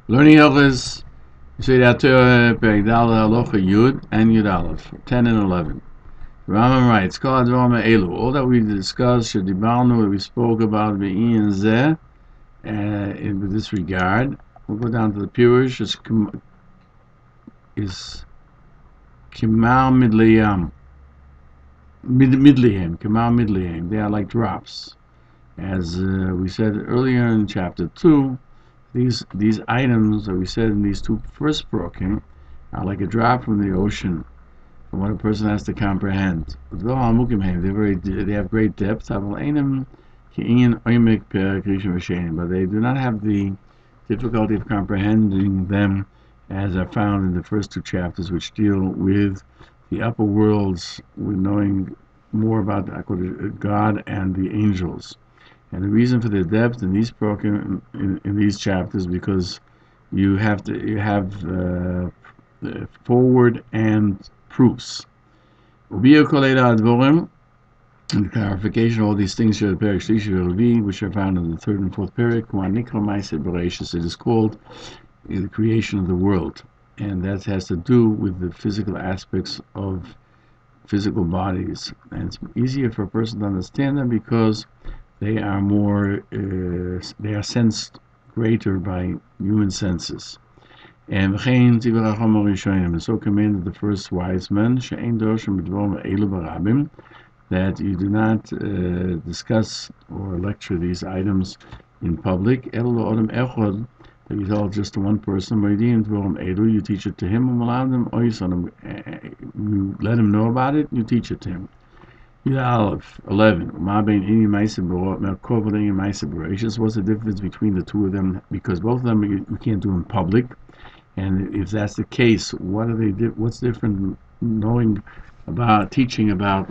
Learning Hilchos Yesodei HaTorah, Perek Daled, Halacha Yud and Yud Aleph, 10 and 11. Rambam writes, Kol HaDvarim Ha'elu, all that we discussed, Shedibarnu, that we spoke about, Be'in Zeh, in this regard. We'll go down to the Peirush, is Kimar Midleyam, Kimar Midleyam. They are like drops. As we said earlier in chapter 2, these items that we said in these two first broken are like a drop from the ocean, from what a person has to comprehend. They have great depth, but they do not have the difficulty of comprehending them as are found in the first two chapters, which deal with the upper worlds, with knowing more about God and the angels. And the reason for the depth in these in these chapters, because you have forward and proofs. And the clarification of all these things, which are found in the third and fourth period, it is called the creation of the world, and that has to do with the physical aspects of physical bodies. And it's easier for a person to understand them because they are sensed greater by human senses. And so commanded the first wise men that you do not discuss or lecture these items in public. That you tell just to one person, you teach it to him, you let him know about it, you teach it to him. 11. What's the difference between the two of them? Because both of them you can't do in public, and if that's the case, what's different knowing about teaching about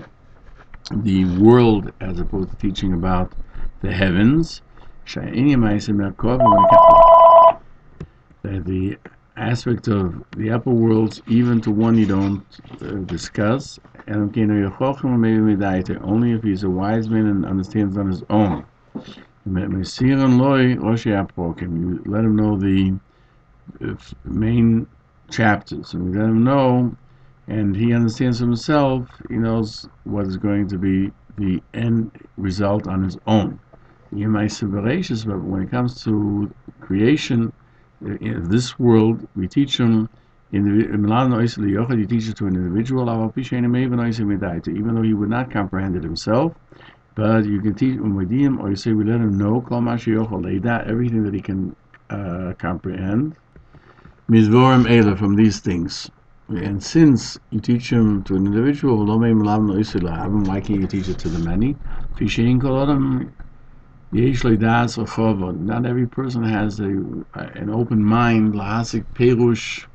the world as opposed to teaching about the heavens? That the aspect of the upper worlds, even to one you don't discuss, and only if he's a wise man and understands on his own. You let him know the main chapters, and we let him know, and he understands himself. He knows what is going to be the end result on his own. But when it comes to creation, in this world, we teach him you teach it to an individual, even though he would not comprehend it himself. But you can teach him, or you say we let him know everything that he can comprehend. From these things. And since you teach him to an individual, why can't you teach it to the many? Not every person has an open mind, lahasik Peirush,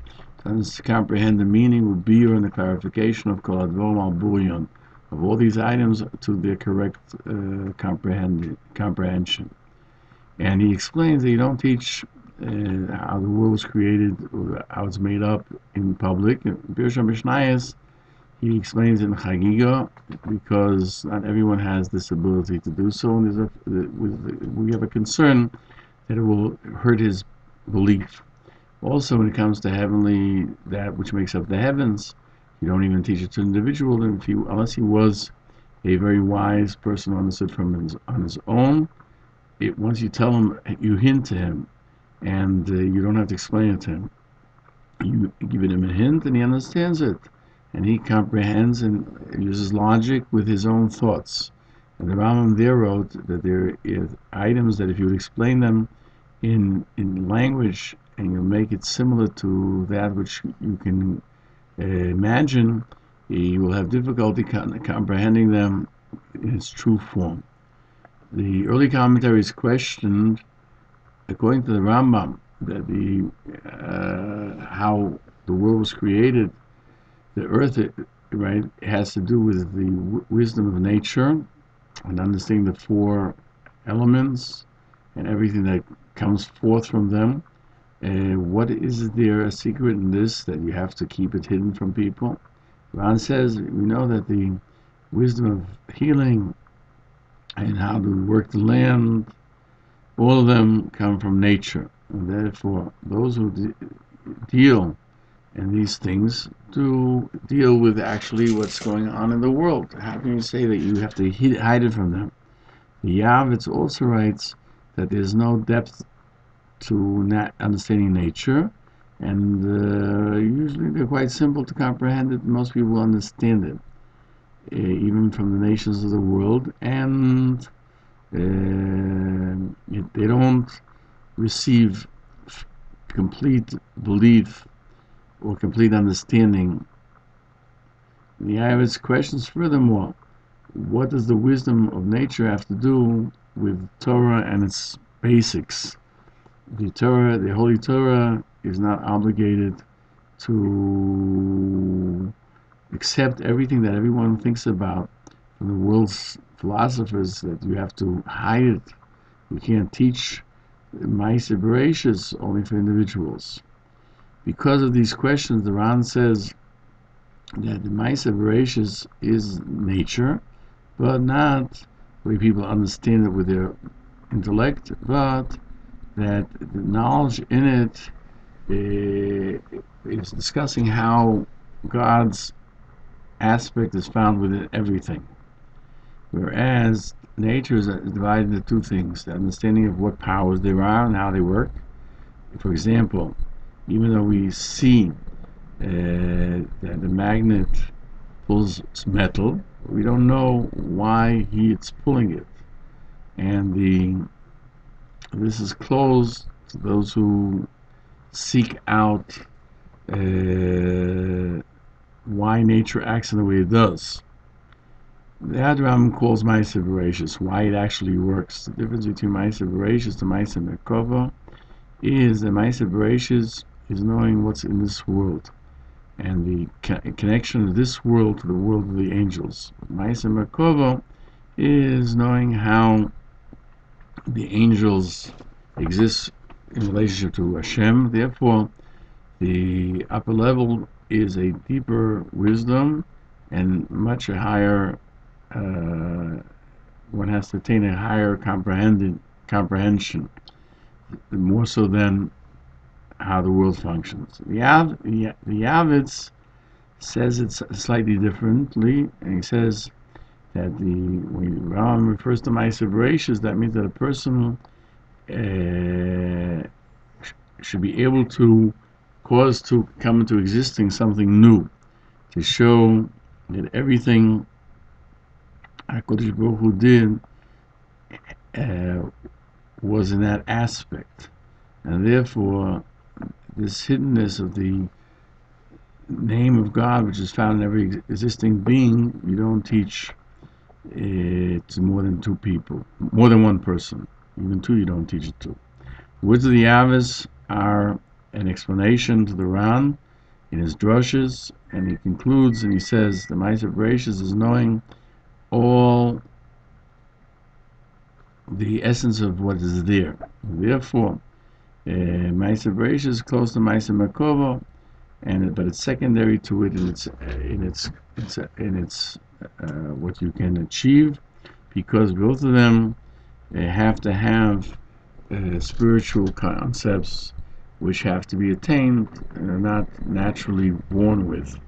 to comprehend the meaning of biur and the clarification of kol hadvarim al buryon, of all these items to their correct comprehension. And he explains that you don't teach how the world was created, or how it's made up in public. In Peirush HaMeir, he explains in Chagiga, because not everyone has this ability to do so, and we have a concern that it will hurt his belief. Also, when it comes to heavenly, that which makes up the heavens, you don't even teach it to an individual, unless he was a very wise person, understood on his own. Once you tell him, you hint to him, and you don't have to explain it to him. You give him a hint, and he understands it, and he comprehends and uses logic with his own thoughts. And the Rambam there wrote that there are items that if you would explain them in language, and you make it similar to that which you can imagine, you will have difficulty comprehending them in its true form. The early commentaries questioned, according to the Rambam, that how the world was created. The earth, right, has to do with the wisdom of nature and understanding the four elements and everything that comes forth from them. What is there a secret in this that you have to keep it hidden from people? Ron says we know that the wisdom of healing and how to work the land, all of them come from nature. And therefore, those who deal in these things to deal with actually what's going on in the world. How can you say that you have to hide it from them? The Yavitz also writes that there's no depth to understanding nature, and usually they're quite simple to comprehend it. Most people understand it, even from the nations of the world, and they don't receive complete belief or complete understanding. The Yavitz questions furthermore, what does the wisdom of nature have to do with Torah and its basics? The Torah, the Holy Torah, is not obligated to accept everything that everyone thinks about from the world's philosophers, that you have to hide it. You can't teach Ma'aseh Bereishis only for individuals. Because of these questions, the Ran says that the Ma'aseh Bereishis is nature, but not the way people understand it with their intellect, but that the knowledge in it is discussing how God's aspect is found within everything. Whereas nature is divided into two things: the understanding of what powers there are and how they work. For example, even though we see that the magnet pulls metal, we don't know why it's pulling it. And this is closed to those who seek out why nature acts in the way it does. The Rambam calls Ma'aseh Bereishis, why it actually works. The difference between Ma'aseh Bereishis and Ma'aseh Merkava is that Ma'aseh Bereishis is knowing what's in this world and the connection of this world to the world of the angels. Ma'aseh Merkava is knowing how the angels exist in relationship to Hashem. Therefore, the upper level is a deeper wisdom and much a higher. One has to attain a higher comprehension, more so than how the world functions. The Yavitz says it slightly differently, and he says that when Rambam refers to Ma'aseh Bereishis, that means that a person should be able to cause to come into existence something new, to show that everything HaKadosh Baruch Hu did was in that aspect, and therefore this hiddenness of the name of God, which is found in every existing being, you don't teach to more than two people, more than one person. Even two, you don't teach it to. Words of the Yavitz are an explanation to the Ran in his drushes, and he concludes and he says the Ma'aseh Bereishis is knowing all the essence of what is there. Therefore, Ma'aseh Bereishis is close to Ma'aseh Merkava, but it's secondary to it in its what you can achieve, because both of them have to have spiritual concepts which have to be attained and are not naturally born with.